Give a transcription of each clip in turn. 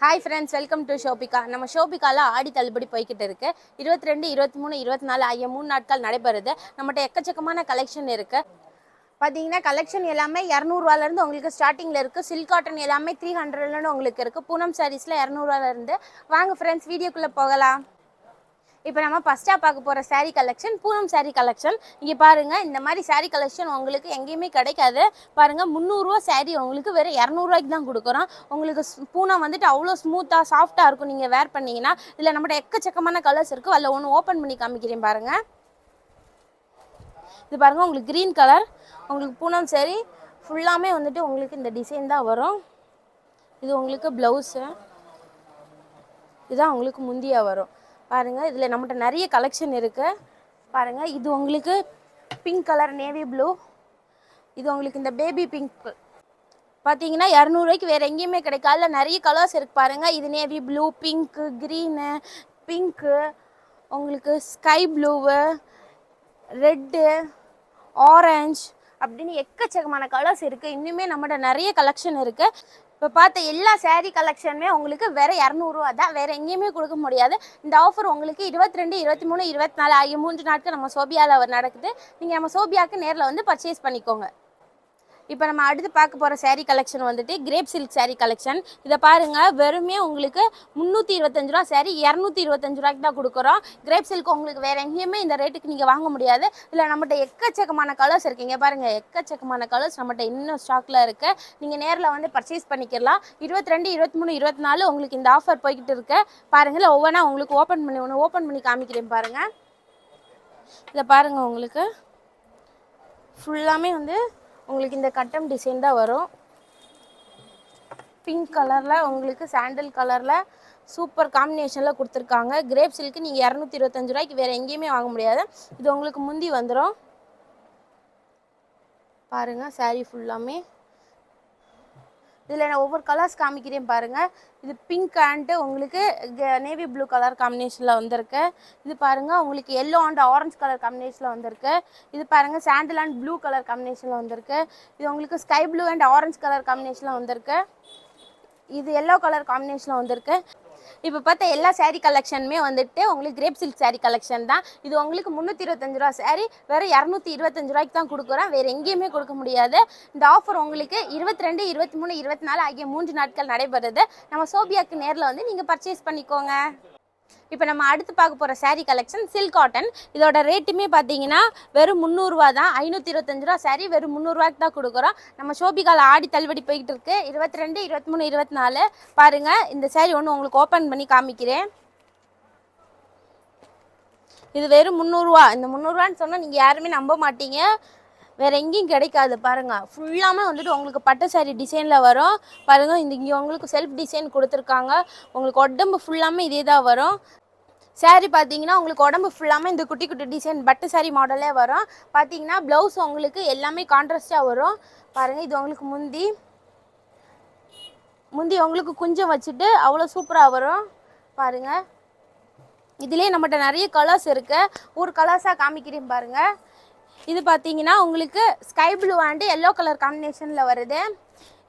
Hi friends, welcome to Shobika. நம்ம ஷோபிகால ஆடி தள்ளுபடி போய்கிட்டு இருக்கு. 22, 23, 24 ஆகிய 3 நாட்கள் நடைபெறுது. நம்மட்ட எக்கச்சக்கமான கலெக்ஷன் இருக்கு. பாத்தீங்கன்னா கலெக்ஷன் எல்லாமே 200 ரூபாயில இருந்து உங்களுக்கு ஸ்டார்டிங்ல இருக்கு. சில்க் காட்டன் எல்லாமே 300ல இருந்து உங்களுக்கு இருக்கு. பூனம் சாரீஸ்ல 200 ரூபாயில இருந்து. வாங்க फ्रेंड्स வீடியோக்குள்ள போகலாம். இப்போ நம்ம ஃபர்ஸ்டா பார்க்க போற saree collection Poonam saree collection. இங்க பாருங்க இந்த மாதிரி saree கலெக்ஷன் உங்களுக்கு எங்கேயுமே கிடைக்காது. பாருங்க 300 ரூபாய் saree உங்களுக்கு வெறும் 200 ரூபாய்க்கு தான் கொடுக்குறோம். உங்களுக்கு பூனம் வந்துட்டு அவ்வளோ ஸ்மூத்தா சாஃப்ட்டா இருக்கும் நீங்க வேர் பண்ணீங்கன்னா. இதுல நம்மட்ட எக்கச்சக்கமான கலர்ஸ் இருக்கு. அதுல ஒன்று ஓபன் பண்ணி காமிக்கிறேன் பாருங்க. இது பாருங்க உங்களுக்கு கிரீன் கலர் உங்களுக்கு பூனம் saree ஃபுல்லாமே வந்துட்டு உங்களுக்கு இந்த டிசைன் தான் வரும். இது உங்களுக்கு பிளவுஸ். இதுதான் உங்களுக்கு முந்தியா வரும். பாருங்க இதுல நம்மட்ட நிறைய கலெக்ஷன் இருக்கு. பாருங்க இது உங்களுக்கு பிங்க் கலர் நேவி ப்ளூ. இது உங்களுக்கு இந்த பேபி பிங்க். பாத்தீங்கன்னா 200 ரூபாய்க்கு வேற எங்கேயுமே கிடைக்காதுல நிறைய கலர்ஸ் இருக்கு பாருங்க. இது navy blue, pink, green, pink, உங்களுக்கு ஸ்கை ப்ளூ, ரெட், ஆரஞ்சு அப்படின்னு எக்கச்சக்கமான கலர்ஸ் இருக்கு. இன்னுமே நம்மட்ட நிறைய கலெக்ஷன் இருக்கு. இப்போ பார்த்த எல்லா saree கலெக்ஷனுமே உங்களுக்கு வேற 200 ரூபா தான். வேற எங்கேயுமே கொடுக்க முடியாது. இந்த ஆஃபர் உங்களுக்கு 22, 23, 24 ஆகிய 3 நாட்கள் நம்ம சோபியால நடக்குது. நீங்க நம்ம சோபியாக்கு நேரில் வந்து பர்ச்சேஸ் பண்ணிக்கோங்க. இப்போ நம்ம அடுத்து பார்க்க போகிற saree கலெக்ஷன் வந்துட்டு கிரேப் சில்க் saree கலெக்ஷன். இதை பாருங்க வெறுமே உங்களுக்கு 325 ரூபா saree 225 ரூபாய்க்கு தான் கொடுக்குறோம். கிரேப் சில்க் உங்களுக்கு வேற எங்கேயுமே இந்த ரேட்டுக்கு நீங்கள் வாங்க முடியாது. இல்லை நம்மகிட்ட எக்கச்சக்கமான கலர்ஸ் இருக்குங்க பாருங்க. எக்கச்சக்கமான கலர்ஸ் நம்மகிட்ட இன்னும் ஸ்டாக்ல இருக்கு. நீங்கள் நேரில் வந்து பர்ச்சேஸ் பண்ணிக்கலாம். 22, 23, 24 உங்களுக்கு இந்த ஆஃபர் போய்கிட்டு இருக்கு. பாருங்க ஒவ்வொன்றா உங்களுக்கு ஓப்பன் பண்ணி காமிக்கிறேன் பாருங்க. இதை பாருங்க உங்களுக்கு ஃபுல்லாமே வந்து உங்களுக்கு இந்த கட்டம் டிசைன் தான் வரும். பிங்க் கலரில் உங்களுக்கு சாண்டல் கலரில் சூப்பர் காம்பினேஷனில் கொடுத்துருக்காங்க. கிரேப் சில்க்கு நீங்கள் 225 ரூபாய்க்கு வேறு எங்கேயுமே வாங்க முடியாது. இது உங்களுக்கு முந்தி வந்துடும். பாருங்கள் saree ஃபுல்லாமே இதில் நான் ஒவ்வொரு கலர்ஸ் காமிக்கிறேன் பாருங்கள். இது பிங்க் அண்டு உங்களுக்கு நேவி ப்ளூ கலர் காம்பினேஷனில் வந்திருக்கு. இது பாருங்கள் உங்களுக்கு எல்லோ அண்ட் ஆரஞ்சு கலர் காம்பினேஷனில் வந்திருக்கு. இது பாருங்கள் சாண்டில் அண்ட் ப்ளூ கலர் காம்பினேஷனில் வந்திருக்கு. இது உங்களுக்கு sky blue and orange colour காம்பினேஷனில் வந்திருக்கு. இது எல்லோ கலர் காம்பினேஷனில் வந்திருக்கு. இப்போ பார்த்தா எல்லா saree கலெக்ஷனுமே வந்துட்டு உங்களுக்கு கிரேப் சில்க் saree கலெக்ஷன் தான். இது உங்களுக்கு 325 ரூபா saree வேறு 225 ரூபாய்க்கு தான் கொடுக்குறோம். வேறு எங்கேயுமே கொடுக்க முடியாது. இந்த ஆஃபர் உங்களுக்கு 22, 23, 24 ஆகிய 3 நாட்கள் நடைபெறுது. நம்ம சோபியாக்கு நேரில் வந்து நீங்கள் பர்ச்சேஸ் பண்ணிக்கோங்க. இப்போ நம்ம அடுத்து பார்க்க போகிற saree கலெக்ஷன் சில்க் காட்டன். இதோட ரேட்டுமே பார்த்தீங்கன்னா வெறும் 300 ரூபா தான். 525 ரூபா saree வெறும் 300 ரூபாய்க்கு தான் கொடுக்குறோம். நம்ம ஷோபிகால ஆடி தள்ளுபடி போய்கிட்டு இருக்கு. 22, 23, 24 பாருங்க. இந்த saree ஒன்று உங்களுக்கு ஓப்பன் பண்ணி காமிக்கிறேன். இது வெறும் 300 ரூபா. இந்த 300 ரூபான்னு சொன்னால் நீங்கள் யாருமே நம்ப மாட்டீங்க. வேறு எங்கேயும் கிடைக்காது பாருங்கள். ஃபுல்லாமே வந்துட்டு உங்களுக்கு பட்டு saree டிசைனில் வரும் பாருங்கள். இங்கே உங்களுக்கு செல்ஃப் டிசைன் கொடுத்துருக்காங்க. உங்களுக்கு உடம்பு ஃபுல்லாமே இதே தான் வரும். saree பார்த்தீங்கன்னா உங்களுக்கு உடம்பு ஃபுல்லாமே இந்த குட்டி குட்டி டிசைன் பட்டு saree மாடலே வரும். பார்த்தீங்கன்னா ப்ளவுஸ் உங்களுக்கு எல்லாமே கான்ட்ராஸ்டாக வரும் பாருங்கள். இது உங்களுக்கு முந்தி உங்களுக்கு குஞ்சம் வச்சுட்டு அவ்வளோ சூப்பராக வரும் பாருங்கள். இதுலேயே நம்மகிட்ட நிறைய கலர்ஸ் இருக்குது. ஒரு கலர்ஸாக காமிக்கிறேன் பாருங்கள். இது பார்த்தீங்கன்னா உங்களுக்கு sky blue and yellow colour காம்பினேஷனில் வருது.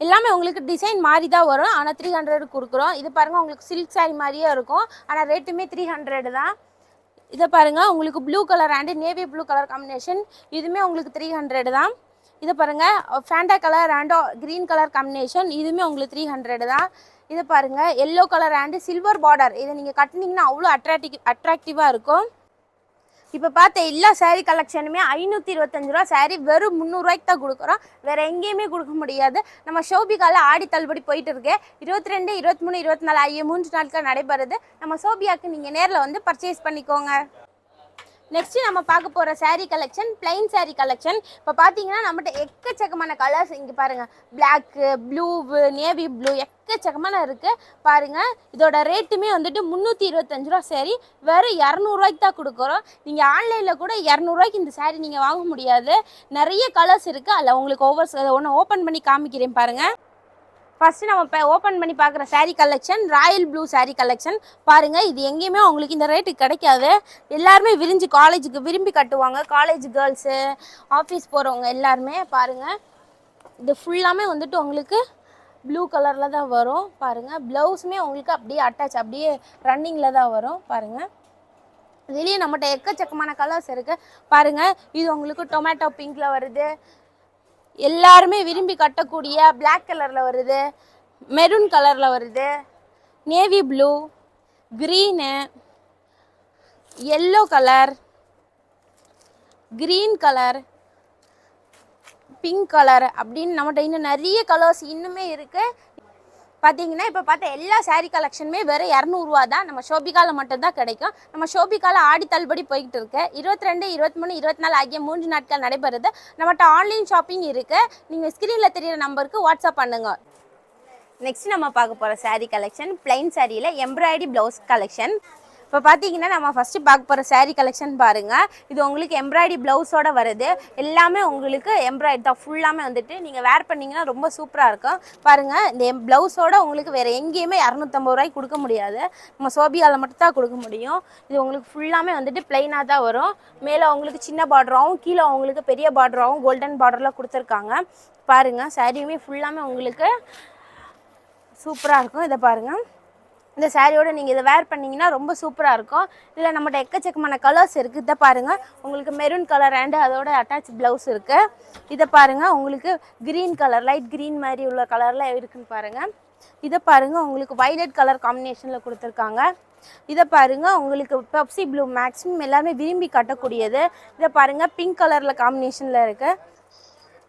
எல்லாமே உங்களுக்கு டிசைன் மாதிரி தான் வரும். ஆனால் 300 கொடுக்குறோம். இது பாருங்கள் உங்களுக்கு சில்க் saree மாதிரியே இருக்கும். ஆனால் ரேட்டுமே 300 தான். இதை பாருங்கள் உங்களுக்கு blue colour and navy blue colour combination. இதுவுமே உங்களுக்கு 300 தான். இதை பாருங்கள் Fanta colour and green colour combination. இதுவுமே உங்களுக்கு 300 தான். இதை பாருங்கள் yellow colour and silver border. இதை நீங்கள் கட்டினீங்கன்னா அவ்வளோ அட்ராக்டிவாக இருக்கும். இப்போ பார்த்த எல்லா saree கலெக்ஷனுமே 525 ரூபா saree வெறும் 300 ரூபாய்க்கு தான் கொடுக்குறோம். வேறு எங்கேயுமே கொடுக்க முடியாது. நம்ம ஷோபிகால ஆடி தள்ளுபடி போயிட்டு இருக்கு. 22, 23, 24 ஆகிய 3 நாட்கள் நடைபெறுது. நம்ம சோபியாவுக்கு நீங்கள் நேரில் வந்து பர்ச்சேஸ் பண்ணிக்கோங்க. நெக்ஸ்ட் நம்ம பார்க்க போகிற saree collection plain saree collection. இப்போ பார்த்தீங்கன்னா நம்மகிட்ட எக்கச்சக்கமான கலர்ஸ் இங்கே பாருங்கள். பிளாக்கு, ப்ளூவு, நேவி ப்ளூ எக்கச்சக்கமான இருக்குது பாருங்கள். இதோட ரேட்டுமே வந்துட்டு 325 ரூபா saree வேறு 200 ரூபாய்க்கு தான் கொடுக்குறோம். நீங்கள் ஆன்லைனில் கூட 200 ரூபாய்க்கு இந்த saree நீங்கள் வாங்க முடியாது. நிறைய கலர்ஸ் இருக்குது. அதில் உங்களுக்கு ஒன்று ஓப்பன் பண்ணி காமிக்கிறேன் பாருங்கள். ஃபர்ஸ்ட் நம்ம இப்போ ஓப்பன் பண்ணி பார்க்குற saree collection Royal blue saree collection பாருங்கள். இது எங்கேயுமே உங்களுக்கு இந்த ரேட்டுக்கு கிடைக்காது. எல்லாருமே காலேஜுக்கு விரும்பி கட்டுவாங்க. காலேஜ் கேர்ள்ஸு, ஆஃபீஸ் போகிறவங்க எல்லாருமே பாருங்கள். இது ஃபுல்லாமே வந்துட்டு உங்களுக்கு ப்ளூ கலரில் தான் வரும் பாருங்கள். ப்ளவுஸுமே உங்களுக்கு அப்படியே அட்டாச் அப்படியே ரன்னிங்கில் தான் வரும் பாருங்கள். இதுலேயே நம்மகிட்ட எக்கச்சக்கமான கலர்ஸ் இருக்குது பாருங்கள். இது உங்களுக்கு டொமேட்டோ பிங்க்கில் வருது, எல்லாருமே விரும்பி கட்டக்கூடிய பிளாக் கலரில் வருது, மெரூன் கலரில் வருது, navy blue, green, yellow colour, green colour, pink colour அப்படின்னு நம்மகிட்ட இன்னும் நிறைய கலர்ஸ் இன்னுமே இருக்குது. பார்த்தீங்கன்னா இப்போ பார்த்த எல்லா சாரீ கலெக்ஷனுமே வெறும் 200 ரூபா தான். நம்ம ஷோபிகாவில் மட்டும்தான் கிடைக்கும். நம்ம ஷோபிகாவில் ஆடி தள்ளுபடி போய்கிட்டு இருக்கு. 22, 23, 24 ஆகிய 3 நாட்கள் நடைபெறுது. நம்மகிட்ட ஆன்லைன் ஷாப்பிங் இருக்குது. நீங்கள் ஸ்க்ரீனில் தெரியிற நம்பருக்கு வாட்ஸ்அப் பண்ணுங்கள். நெக்ஸ்ட் நம்ம பார்க்க போகிற சாரீ கலெக்ஷன் பிளைன் சாரியில் எம்ப்ராய்டரி ப்ளவுஸ் கலெக்ஷன். இப்போ பார்த்தீங்கன்னா நம்ம ஃபஸ்ட்டு பார்க்க போகிற சாரீ கலெக்ஷன் பாருங்கள். இது உங்களுக்கு எம்ப்ராய்டரி ப்ளவுஸோடு வருது. எல்லாமே உங்களுக்கு எம்ப்ராய்டரி தான் ஃபுல்லாமே வந்துட்டு நீங்கள் வேர் பண்ணிங்கன்னா ரொம்ப சூப்பராக இருக்கும் பாருங்கள். இந்த ப்ளவுஸோடு உங்களுக்கு வேறு எங்கேயுமே 250 ரூபாய்க்கு கொடுக்க முடியாது. நம்ம சோபியாவில் மட்டும் தான் கொடுக்க முடியும். இது உங்களுக்கு ஃபுல்லாமே வந்துட்டு பிளைனாக தான் வரும். மேலே உங்களுக்கு சின்ன பார்டராகவும் கீழே உங்களுக்கு பெரிய பார்டராகவும் கோல்டன் பார்டரில் கொடுத்துருக்காங்க பாருங்கள். சாரியுமே ஃபுல்லாமே உங்களுக்கு சூப்பராக இருக்கும். இதை பாருங்கள். இந்த சாரியோட நீங்கள் இதை வேர் பண்ணிங்கன்னா ரொம்ப சூப்பராக இருக்கும். இதில் நம்மகிட்ட எக்கச்சக்கமான கலர்ஸ் இருக்குது. இதை பாருங்கள். உங்களுக்கு மெரூன் கலர் அண்டு அதோட அட்டாச் ப்ளவுஸ் இருக்குது. இதை பாருங்கள். உங்களுக்கு க்ரீன் கலர் லைட் க்ரீன் மாதிரி உள்ள கலரில் இருக்குதுன்னு பாருங்கள். இதை பாருங்கள். உங்களுக்கு வைலட் கலர் காம்பினேஷனில் கொடுத்துருக்காங்க. இதை பாருங்கள். உங்களுக்கு பெப்சி ப்ளூ மேக்ஸிமம் எல்லாருமே விரும்பி கட்டக்கூடியது. இதை பாருங்கள். பிங்க் கலரில் காம்பினேஷனில் இருக்குது.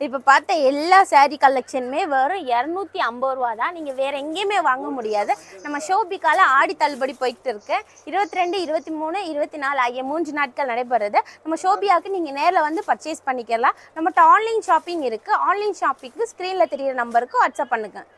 இப்போ பார்த்த எல்லா சாரீ கலெக்ஷனுமே வெறும் 250 ரூபா தான். நீங்கள் வேறு எங்கேயுமே வாங்க முடியாது. நம்ம ஷோபிகாவில் ஆடி தள்ளுபடி போய்கிட்டு இருக்கு. 22, 23, 24 ஆகிய 3 நாட்கள் நடைபெறுது. நம்ம ஷோபியாவுக்கு நீங்கள் நேரில் வந்து பர்ச்சேஸ் பண்ணிக்கலாம். நம்மகிட்ட ஆன்லைன் ஷாப்பிங் இருக்குது. ஆன்லைன் ஷாப்பிங்க்கு ஸ்க்ரீனில் தெரியிற நம்பருக்கு வாட்ஸ்அப் பண்ணுங்கள்.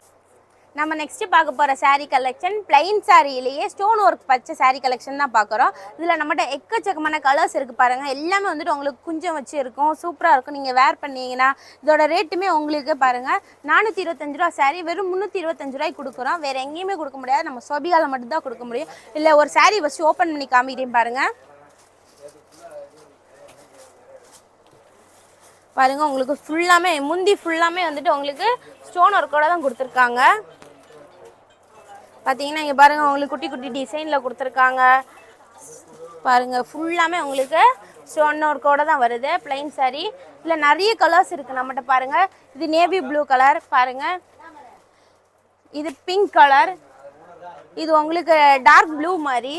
நம்ம நெக்ஸ்ட்டு பார்க்க போகிற சாரீ கலெக்ஷன் பிளைன் சாரியிலேயே ஸ்டோன் ஒர்க் பச்சை சாரீ கலெக்ஷன் தான் பார்க்குறோம். இதில் நம்மகிட்ட எக்கச்சக்கமான கலர்ஸ் இருக்குது பாருங்கள். எல்லாமே வந்துட்டு உங்களுக்கு குஞ்சம் வச்சு இருக்கும், சூப்பராக இருக்கும். நீங்கள் வேர் பண்ணிங்கன்னா இதோட ரேட்டுமே உங்களுக்கு பாருங்கள் 425 ரூபா சாரீ வெறும் 325 ரூபாய்க்கு கொடுக்குறோம். வேறு எங்கேயுமே கொடுக்க முடியாது. நம்ம சோபிகாவில் மட்டும்தான் கொடுக்க முடியும். இல்லை ஒரு சாரீ ஃபஸ்ட்டு ஓப்பன் பண்ணி காமிக்கிறேன் பாருங்கள். பாருங்கள். உங்களுக்கு ஃபுல்லாமே முந்தி ஃபுல்லாமே வந்துட்டு உங்களுக்கு ஸ்டோன் ஒர்க்கோடு தான் கொடுத்துருக்காங்க. பார்த்தீங்கன்னா இங்கே பாருங்கள். உங்களுக்கு குட்டி குட்டி டிசைனில் கொடுத்துருக்காங்க பாருங்கள். ஃபுல்லாமே உங்களுக்கு ஸ்டோன் ஒர்க்கோடு தான் வருது பிளைன் சாரீ. இதில் நிறைய கலர்ஸ் இருக்குது நம்மகிட்ட பாருங்கள். இது நேவி ப்ளூ கலர் பாருங்கள். இது பிங்க் கலர். இது உங்களுக்கு டார்க் ப்ளூ மாதிரி.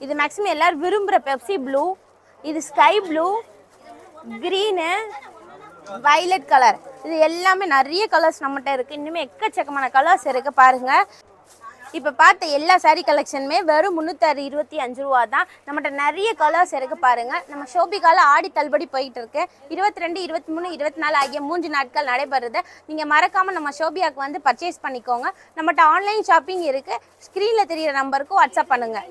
இது மேக்ஸிமம் எல்லோரும் விரும்புகிற பெப்சி ப்ளூ. இது sky blue, green, violet colour. இது எல்லாமே நிறைய கலர்ஸ் நம்மகிட்ட இருக்குது. இன்னுமே எக்கச்சக்கமான கலர்ஸ் இருக்குது பாருங்கள். இப்போ பார்த்த எல்லா சாரீ கலெக்ஷனுமே வெறும் 325 ரூபா தான். நம்மகிட்ட நிறைய கலர்ஸ் இருக்குது பாருங்கள். நம்ம ஷோபிகாவில் ஆடி தள்ளுபடி போயிட்டு இருக்கு. 22, 23, 24 ஆகிய 3 நாட்கள் நடைபெறுது. நீங்கள் மறக்காமல் நம்ம ஷோபியாவுக்கு வந்து பர்ச்சேஸ் பண்ணிக்கோங்க. நம்மகிட்ட ஆன்லைன் ஷாப்பிங் இருக்குது. ஸ்க்ரீனில் தெரியிற நம்பருக்கு வாட்ஸ்அப் பண்ணுங்கள்.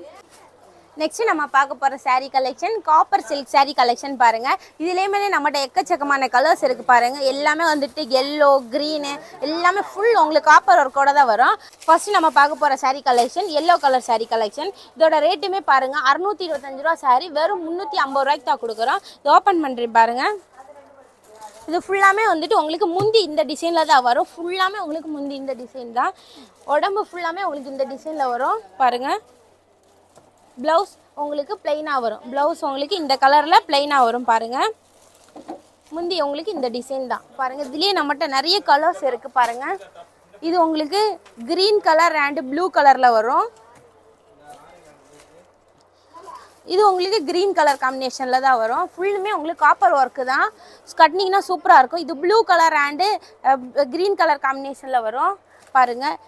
நெக்ஸ்ட்டு நம்ம பார்க்க போகிற sari collection copper silk sari collection பாருங்கள். இதுலேயுமே நம்மகிட்ட எக்கச்சக்கமான கலர்ஸ் இருக்குது பாருங்கள். எல்லாமே வந்துட்டு எல்லோ, க்ரீனு எல்லாமே ஃபுல் உங்களுக்கு காப்பர் ஒர்க்கோட தான் வரும். ஃபஸ்ட்டு நம்ம பார்க்க போகிற sari collection yellow colour sari collection. இதோட ரேட்டுமே பாருங்கள் 625 ரூபா சாரீ வெறும் 350 ரூபாய்க்கு தான் கொடுக்குறோம். இது ஓப்பன் பண்ணுறேன் பாருங்கள். இது ஃபுல்லாமே வந்துட்டு உங்களுக்கு முந்தி இந்த டிசைனில் தான் வரும். ஃபுல்லாமே உங்களுக்கு முந்தி இந்த டிசைன் தான். உடம்பு ஃபுல்லாமே உங்களுக்கு இந்த டிசைனில் வரும் பாருங்கள். ப்ளவுஸ் உங்களுக்கு பிளைனாக வரும். ப்ளவுஸ் உங்களுக்கு இந்த கலரில் பிளைனாக வரும் பாருங்கள். முந்தி உங்களுக்கு இந்த டிசைன் தான் பாருங்கள். இதுலேயே நம்மகிட்ட நிறைய கலர்ஸ் இருக்குது பாருங்கள். இது உங்களுக்கு க்ரீன் கலர் அண்டு ப்ளூ கலரில் வரும். இது உங்களுக்கு க்ரீன் கலர் காம்பினேஷனில் தான் வரும். ஃபுல்லுமே உங்களுக்கு காப்பர் ஒர்க்கு தான். கட்டினீங்கன்னா சூப்பராக இருக்கும். இது blue colour and green colour காம்பினேஷனில் வரும் பாருங்கள்.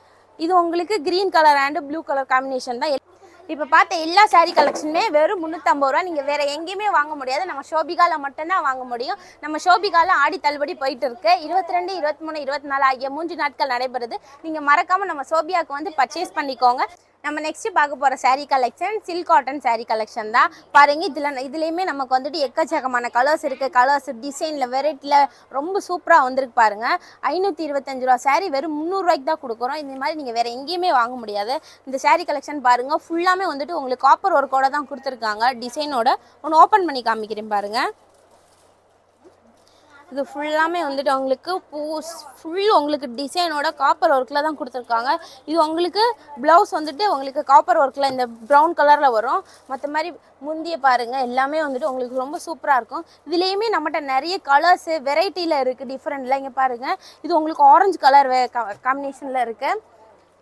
இது உங்களுக்கு green colour and blue colour combination தான். இப்போ பார்த்த எல்லா சாரீ கலெக்ஷனுமே வெறும் 350 ரூபா. நீங்கள் வேறு எங்கேயுமே வாங்க முடியாது. நம்ம ஷோபிகாவில் மட்டும்தான் வாங்க முடியும். நம்ம ஷோபிகாவில் ஆடி தள்ளுபடி போயிட்டு இருக்கு. 22, 23, 24 ஆகிய 3 நாட்கள் நடைபெறுது. நீங்கள் மறக்காமல் நம்ம ஷோபியாவுக்கு வந்து பர்ச்சேஸ் பண்ணிக்கோங்க. நம்ம நெக்ஸ்ட்டு பார்க்க போகிற sari collection silk cotton sari collection தான் பாருங்கள். இதுலேயுமே நமக்கு வந்துட்டு எக்கச்சக்கமான கலர்ஸ் இருக்குது. கலர்ஸ் டிசைனில் வெரைட்டியில் ரொம்ப சூப்பராக வந்திருக்கு பாருங்கள். 525 ரூபா சாரீ வெறும் 300 ரூபாய்க்கு தான் கொடுக்குறோம். இந்த மாதிரி நீங்கள் வேறு எங்கேயுமே வாங்க முடியாது. இந்த சாரீ கலெக்ஷன் பாருங்கள். ஃபுல்லாமே வந்துட்டு உங்களுக்கு காப்பர் ஒர்க்கோட தான் கொடுத்துருக்காங்க டிசைனோட. ஒன்று ஓப்பன் பண்ணி காமிக்கிறேன் பாருங்கள். இது ஃபுல்லாமே வந்துட்டு உங்களுக்கு ஃபுல் உங்களுக்கு டிசைனோட காப்பர் ஒர்க்கில் தான் கொடுத்துருக்காங்க. இது உங்களுக்கு ப்ளவுஸ் வந்துட்டு உங்களுக்கு காப்பர் ஒர்க்கில் இந்த ப்ரௌன் கலரில் வரும். மற்ற மாதிரி முந்திய பாருங்கள் எல்லாமே வந்துட்டு உங்களுக்கு ரொம்ப சூப்பராக இருக்கும். இதுலேயுமே நம்மகிட்ட நிறைய கலர்ஸு வெரைட்டியில் இருக்குது டிஃப்ரெண்ட்டில். இங்கே பாருங்கள் இது உங்களுக்கு ஆரஞ்சு கலர் காம்பினேஷனில் இருக்குது.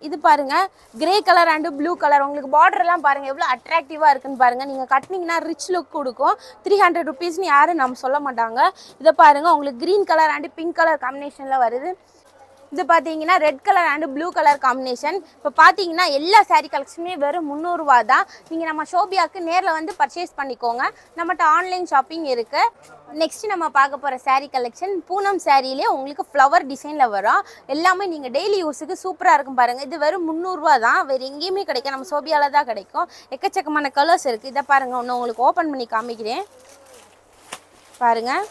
இது பாருங்கள் grey colour and blue colour. உங்களுக்கு பார்டர்லாம் பாருங்கள் எவ்வளோ அட்ராக்டிவாக இருக்குன்னு பாருங்கள். நீங்கள் கட்டினீங்கன்னா ரிச் லுக் கொடுக்கும். 300 ருபீஸ்னு யாரும் நம்ம சொல்ல மாட்டாங்க. இதை பாருங்கள் உங்களுக்கு green colour and pink colour காம்பினேஷனில் வருது. இது பார்த்தீங்கன்னா red colour and blue colour combination. இப்போ பார்த்தீங்கன்னா எல்லா சாரீ கலெக்ஷனுமே வெறும் 300 ரூபா தான். நீங்கள் நம்ம ஷோபியாவுக்கு நேரில் வந்து பர்ச்சேஸ் பண்ணிக்கோங்க. நம்மகிட்ட ஆன்லைன் ஷாப்பிங் இருக்குது. நெக்ஸ்ட்டு நம்ம பார்க்க போகிற சாரீ கலெக்ஷன் பூனம் சாரியிலே உங்களுக்கு ஃப்ளவர் டிசைனில் வரும். எல்லாமே நீங்கள் டெய்லி யூஸுக்கு சூப்பராக இருக்கும் பாருங்கள். இது வெறும் 300 ரூபா தான். வேறு எங்கேயுமே கிடைக்கும், நம்ம ஷோபியாவில் தான் கிடைக்கும். எக்கச்சக்கமான கலர்ஸ் இருக்குது. இதை பாருங்கள், ஒன்று உங்களுக்கு ஓப்பன் பண்ணி காமிக்கிறேன் பாருங்கள்.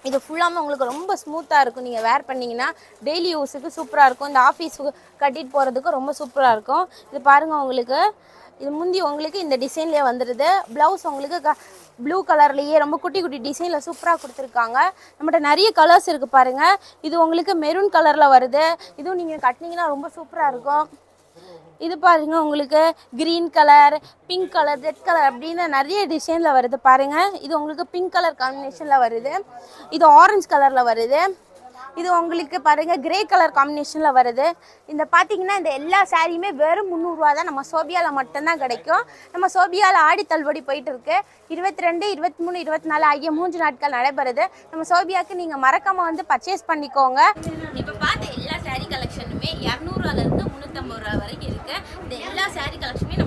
இது ஃபுல்லாமே உங்களுக்கு ரொம்ப ஸ்மூத்தாக இருக்கும். நீங்கள் வேர் பண்ணிங்கன்னா டெய்லி யூஸுக்கு சூப்பராக இருக்கும். இந்த ஆஃபீஸுக்கு கட்டிட்டு போகிறதுக்கு ரொம்ப சூப்பராக இருக்கும். இது பாருங்கள் உங்களுக்கு இது முந்தி உங்களுக்கு இந்த டிசைன்லேயே வந்துடுது. ப்ளவுஸ் உங்களுக்கு ப்ளூ கலர்லேயே ரொம்ப குட்டி குட்டி டிசைனில் சூப்பராக கொடுத்துருக்காங்க. நம்மகிட்ட நிறைய கலர்ஸ் இருக்குது பாருங்கள். இது உங்களுக்கு மெரூன் கலரில் வருது. இதுவும் நீங்கள் கட்டினீங்கன்னா ரொம்ப சூப்பராக இருக்கும். இது பாருங்க உங்களுக்கு green colour, pink colour, red colour அப்படின்னு நிறைய டிசைனில் வருது பாருங்கள். இது உங்களுக்கு பிங்க் கலர் காம்பினேஷனில் வருது. இது ஆரஞ்சு கலரில் வருது. இது உங்களுக்கு பாருங்கள் கிரே கலர் காம்பினேஷனில் வருது. இந்த பார்த்தீங்கன்னா இந்த எல்லா சாரியுமே வெறும் 300 ரூபா தான். நம்ம ஷோபியாவில் மட்டும்தான் கிடைக்கும். நம்ம ஷோபியாவில் ஆடி தள்ளுபடி போயிட்டு இருக்கு. 22, 23, 24 ஆகிய 3 நாட்கள் நடைபெறுது. நம்ம ஷோபியாவுக்கு நீங்கள் மறக்காமல் வந்து பர்ச்சேஸ் பண்ணிக்கோங்க. இப்போ பார்த்த எல்லா சாரீ கலெக்ஷனுமே 200 ரூபாலேருந்து 350 ரூபா வரைக்கும் இருக்குது. இந்த எல்லா சாரீ கலெக்ஷனுமே